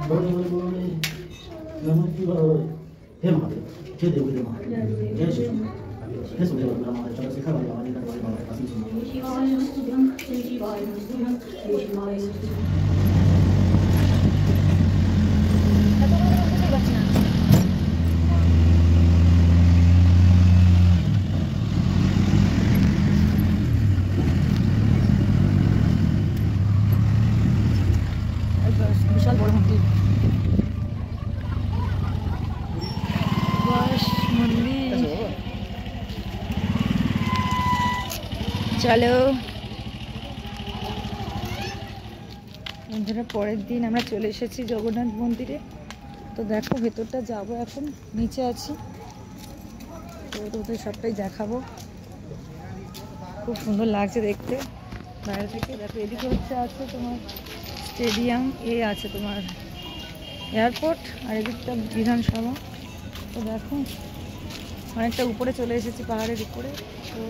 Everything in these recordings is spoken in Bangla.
बोले बोले बोले नमः शिवाय हे महादेव हे देव हे महादेव जय श्री राम हे सूर्य ब्रह्मा चंद्रशेखर वाले वाले वाले वाले आशीष शिवाय स्तुत्यं शिवाय स्तुत्यं शिवाय विशाल बड़ मंदिर चलो বন্ধুরা পরের দিন আমরা চলে এসেছি জগন্নাথ মন্দিরে। তো দেখো ভেতরটা যাবো, এখন নিচে আছি তো তোদের সবটাই দেখাবো। খুব সুন্দর লাগছে দেখতে বাইরে থেকে। দেখো এদিকে হচ্ছে আছে তোমার স্টেডিয়াম, আছে তোমার এয়ারপোর্ট, আর এদিকটা বিধানসভা। তো দেখো অনেকটা উপরে চলে এসেছি, পাহাড়ের উপরে। তো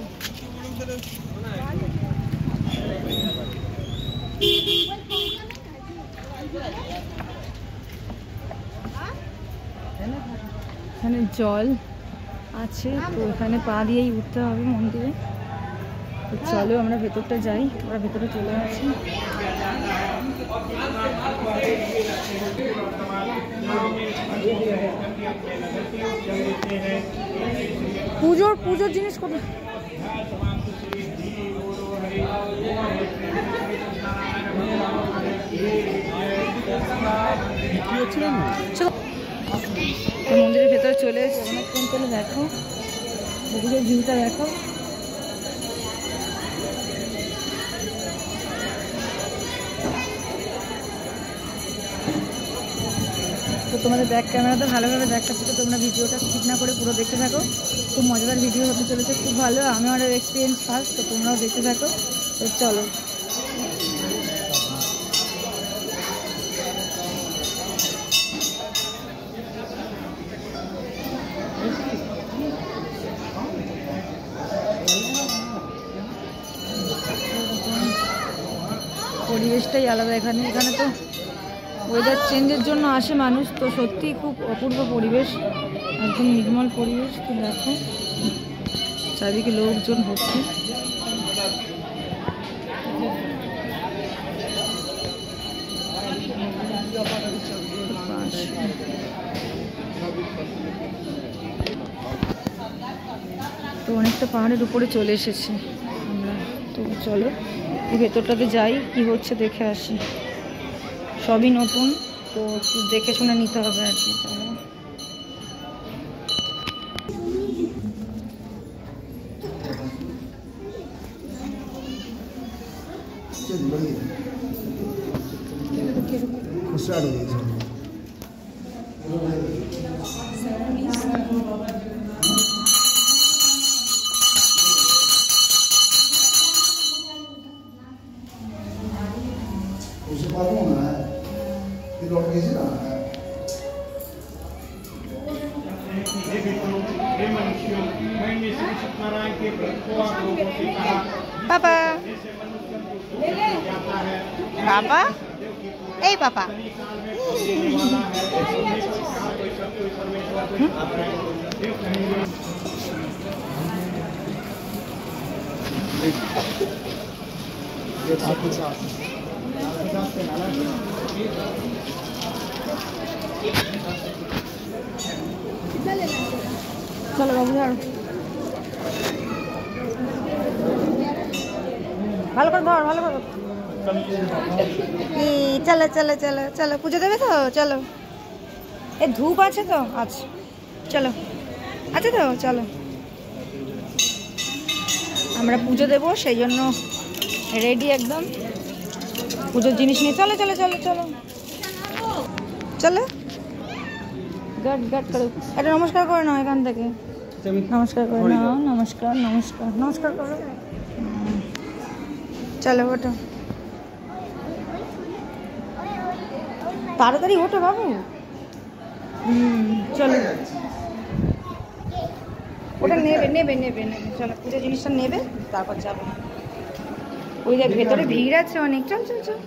এখানে জল আছে, তো এখানে পা দিয়েই উঠতে হবে মন্দিরে। তো চলো আমরা ভেতরটা যাই, ওরা ভেতরে চলে আসি। পুজোর জিনিস কোথায়? মন্দিরের ভেতরে চলে এসেছি। অনেকক্ষণ চলে দেখো ওদিকে ভিউটা দেখো। তো তোমাদের ব্যাক ক্যামেরাতে ভালোভাবে দেখাচ্ছি, তো তোমরা ভিডিওটা স্কিপ না করে পুরো দেখতে থাকো। খুব মজাদার ভিডিও হতে চলেছে, খুব ভালো। আমার এক্সপিরিয়েন্স ফার্স্ট, তো তোমরাও দেখতে থাকো। তো চলো পরিবেশটাই আলাদা এখানে। এখানে তো ওয়েদার চেঞ্জের জন্য আসে মানুষ, তো সত্যিই খুব অপূর্ব পরিবেশ, একদম নির্মল পরিবেশ। তো দেখো চারিদিকে লোকজন ভর্তি। তো অনেকটা পাহাড়ের উপরে চলে এসেছি আমরা। তো চলো এই ভেতরটাতে যাই, কি হচ্ছে দেখে আসি। সবই নতুন, তো একটু দেখে শুনে নিতে হবে আর কি। उसे मालूम होना है कि लौट कैसे आना है। पापा पापा ए पापा चलो बाबू ভালো করে ধর, ভালো করে। চলো চলো চলো চলো, পুজো দেবে তো? চলো, এ ধূপ আছে তো? আচ্ছা চলো, আছে তো? চলো আমরা পুজো দেবো, সেই জন্য রেডি একদম পুজোর জিনিস নিয়ে। চলো চলো চলো চলো চলো, গাট গাট করো। একটা নমস্কার করে নাও এখান থেকে, নমস্কার করে নাও। নমস্কার নমস্কার নমস্কার করো। চলো ওঠো, তাড়াতাড়ি ওঠো বাবু। চলো ওটা নেবে নেবে নেবে নেবে, চলো পুজো জিনিসটা নেবে, তারপর যাবো। ওই দেখ ভেতরে ভিড় আছে অনেক। চল চল চল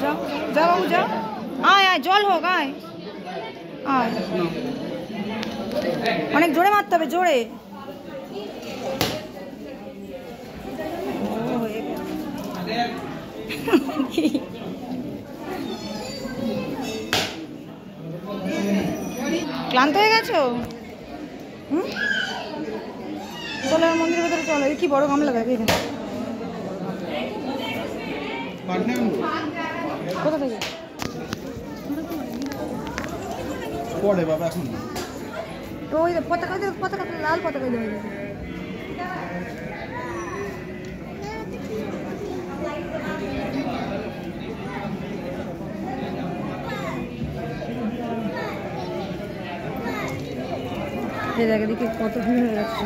যাও যাও বাবু যাও, আয় আয় জল হোক, আয় আয়, অনেক জোরে মারতে হবে, জোরে। ক্লান্ত হয়ে গেছো? চলো মন্দিরের ভেতরে চলো। কি বড় গামলা দেখো এখানে। কোথা থেকে পড়ে বাবা এখন? ওই পতাকা, পতাকা লাল পতাকা দেওয়া যায়। এই জায়গা দিকে কত ভিড় হয়ে যাচ্ছে।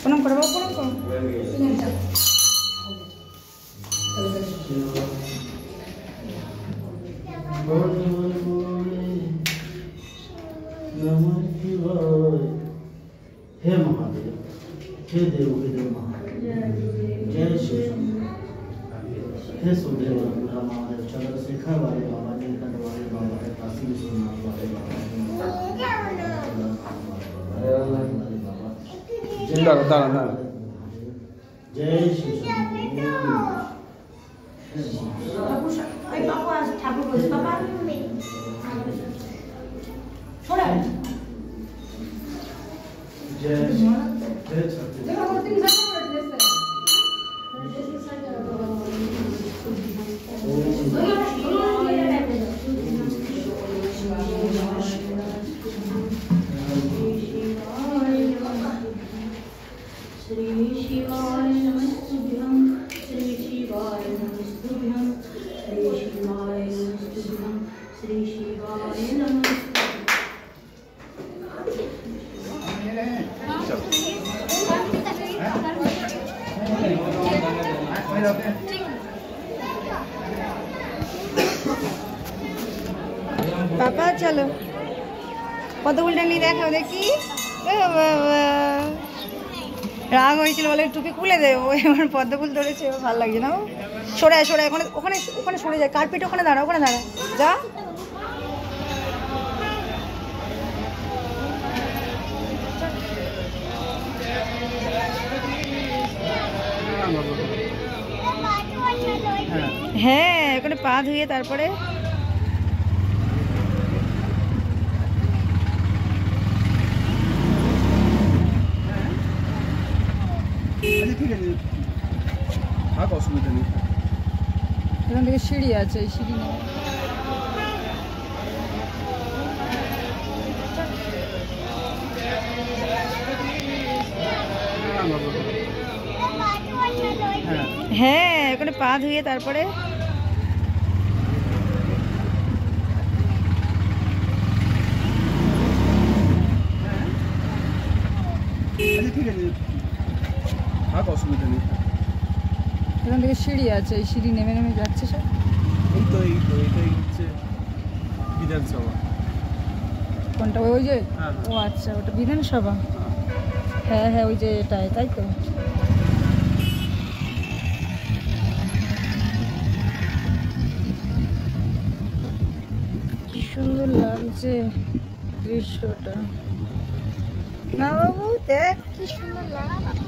প্রণাম করো বাবু, প্রণাম করো। हे महादेव, हे देव महादेव, जय श्री हे सुदेव महादेव, चंद्रशेखर वाले बाबा, नीलकंठ वाले बाबा, काशी विश्वनाथ वाले बाबा, जय श्री पापा चलो पद्मफुलটা নিয়ে দেখাও দেখি। রাগ হয়েছিল বলে টুপি খুলে দেবো, এবার পদ্মফুল ধরেছে, ভালো লাগছে না। সরে সরে ওখানে ওখানে ওখানে সরে যায়, কার্পেট ওখানে দাঁড়া, ওখানে দাঁড়া, যা। হ্যাঁ ওখানে পা ধুয়ে তারপরে এখান থেকে সিঁড়ি আছে, এই সিঁড়ি নেই। হ্যাঁ ওখানে পা ধুয়ে তারপরে এখান থেকে সিঁড়ি আছে, এই সিঁড়ি নেমে নেমে যাচ্ছে সব। এটাই হচ্ছে বিধানসভা। কোনটা? ওই যে, ও আচ্ছা ওটা বিধানসভা। হ্যাঁ হ্যাঁ ওই যে এটাই, তাই তো। কি সুন্দর লাগছে দৃশ্যটা না বাবু, দেখ কি সুন্দর লাগছে।